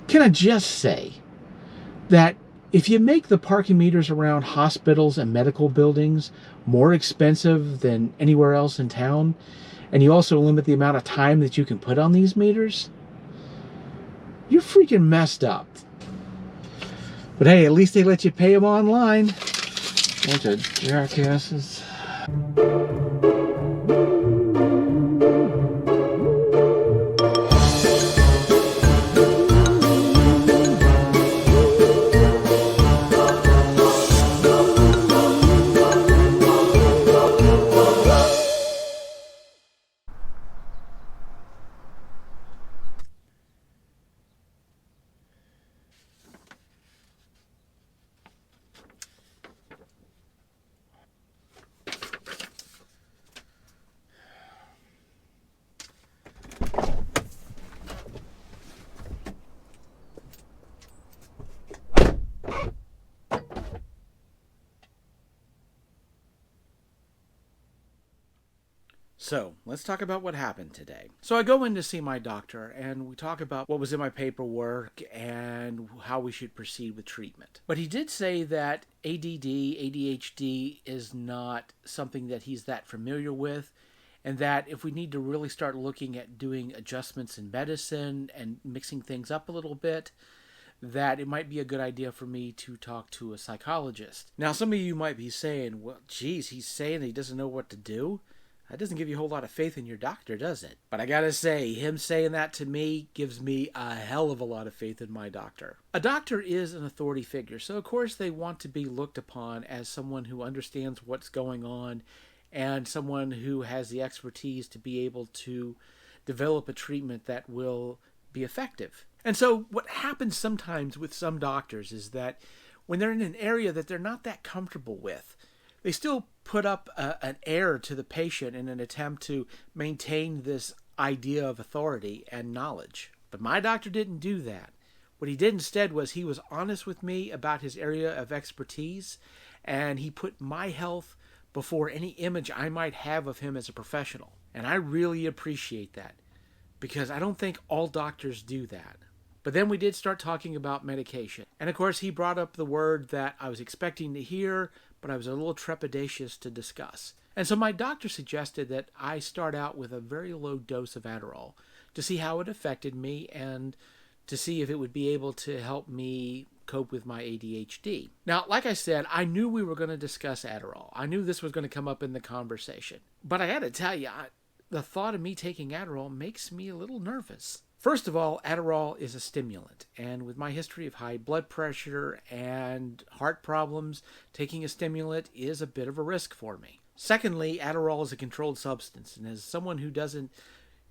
Can I just say that if you make the parking meters around hospitals and medical buildings more expensive than anywhere else in town, and you also limit the amount of time that you can put on these meters, you're freaking messed up. But hey, at least they let you pay them online. Bunch of jackasses. So, let's talk about what happened today. So I go in to see my doctor, and we talk about what was in my paperwork and how we should proceed with treatment. But he did say that ADD, ADHD is not something that he's that familiar with, and that if we need to really start looking at doing adjustments in medicine and mixing things up a little bit, that it might be a good idea for me to talk to a psychologist. Now, some of you might be saying, well, geez, he's saying that he doesn't know what to do. That doesn't give you a whole lot of faith in your doctor, does it? But I gotta say, him saying that to me gives me a hell of a lot of faith in my doctor. A doctor is an authority figure, so of course they want to be looked upon as someone who understands what's going on and someone who has the expertise to be able to develop a treatment that will be effective. And so what happens sometimes with some doctors is that when they're in an area that they're not that comfortable with, they still put up an air to the patient in an attempt to maintain this idea of authority and knowledge. But my doctor didn't do that. What he did instead was he was honest with me about his area of expertise, and he put my health before any image I might have of him as a professional. And I really appreciate that, because I don't think all doctors do that. But then we did start talking about medication. And of course, he brought up the word that I was expecting to hear, but I was a little trepidatious to discuss. And so my doctor suggested that I start out with a very low dose of Adderall to see how it affected me and to see if it would be able to help me cope with my ADHD. Now, like I said, I knew we were going to discuss Adderall. I knew this was going to come up in the conversation. But I had to tell you, the thought of me taking Adderall makes me a little nervous. First of all, Adderall is a stimulant, and with my history of high blood pressure and heart problems, taking a stimulant is a bit of a risk for me. Secondly, Adderall is a controlled substance, and as someone who doesn't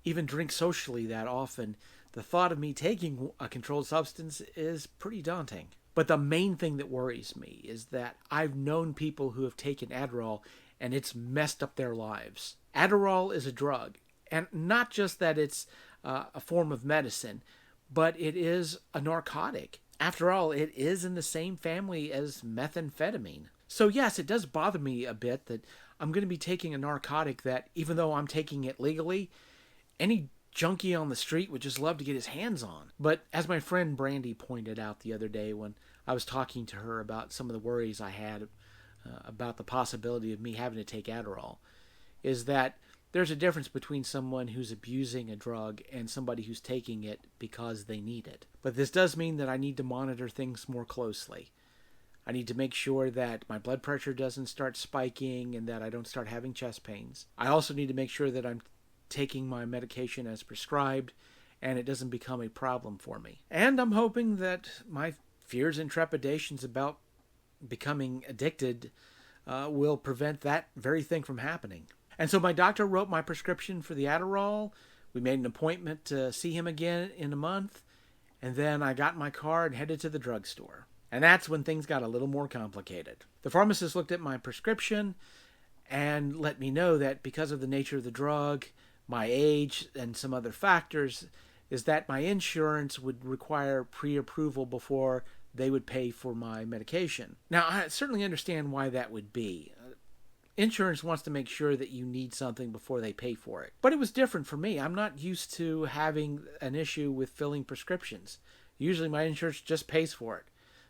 even drink socially that often, the thought of me taking a controlled substance is pretty daunting. But the main thing that worries me is that I've known people who have taken Adderall, and it's messed up their lives. Adderall is a drug, and not just that it's a form of medicine, but it is a narcotic. After all, it is in the same family as methamphetamine. So yes, it does bother me a bit that I'm going to be taking a narcotic that, even though I'm taking it legally, any junkie on the street would just love to get his hands on. But as my friend Brandy pointed out the other day when I was talking to her about some of the worries I had about the possibility of me having to take Adderall, is that there's a difference between someone who's abusing a drug and somebody who's taking it because they need it. But this does mean that I need to monitor things more closely. I need to make sure that my blood pressure doesn't start spiking and that I don't start having chest pains. I also need to make sure that I'm taking my medication as prescribed and it doesn't become a problem for me. And I'm hoping that my fears and trepidations about becoming addicted will prevent that very thing from happening. And so my doctor wrote my prescription for the Adderall. We made an appointment to see him again in a month. And then I got in my car and headed to the drugstore. And that's when things got a little more complicated. The pharmacist looked at my prescription and let me know that because of the nature of the drug, my age, and some other factors, is that my insurance would require pre-approval before they would pay for my medication. Now, I certainly understand why that would be. Insurance wants to make sure that you need something before they pay for it. But it was different for me. I'm not used to having an issue with filling prescriptions. Usually my insurance just pays for it.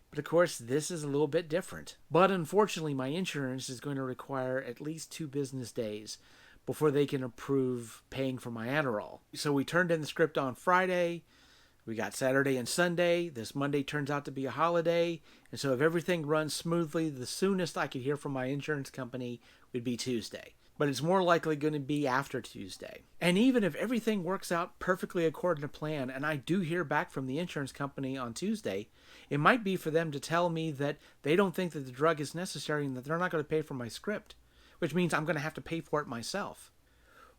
But of course, this is a little bit different. But unfortunately, my insurance is going to require at least 2 business days before they can approve paying for my Adderall. So we turned in the script on Friday. We got Saturday and Sunday. This Monday turns out to be a holiday. And so if everything runs smoothly, the soonest I could hear from my insurance company would be Tuesday. But it's more likely going to be after Tuesday. And even if everything works out perfectly according to plan, and I do hear back from the insurance company on Tuesday, it might be for them to tell me that they don't think that the drug is necessary and that they're not going to pay for my script, which means I'm going to have to pay for it myself,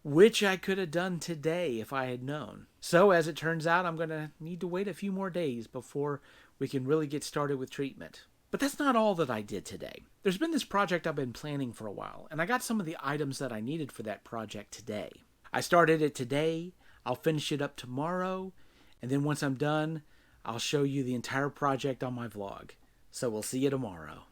which I could have done today if I had known. So as it turns out, I'm going to need to wait a few more days before we can really get started with treatment. But that's not all that I did today. There's been this project I've been planning for a while, and I got some of the items that I needed for that project today. I started it today, I'll finish it up tomorrow, and then once I'm done, I'll show you the entire project on my vlog. So we'll see you tomorrow.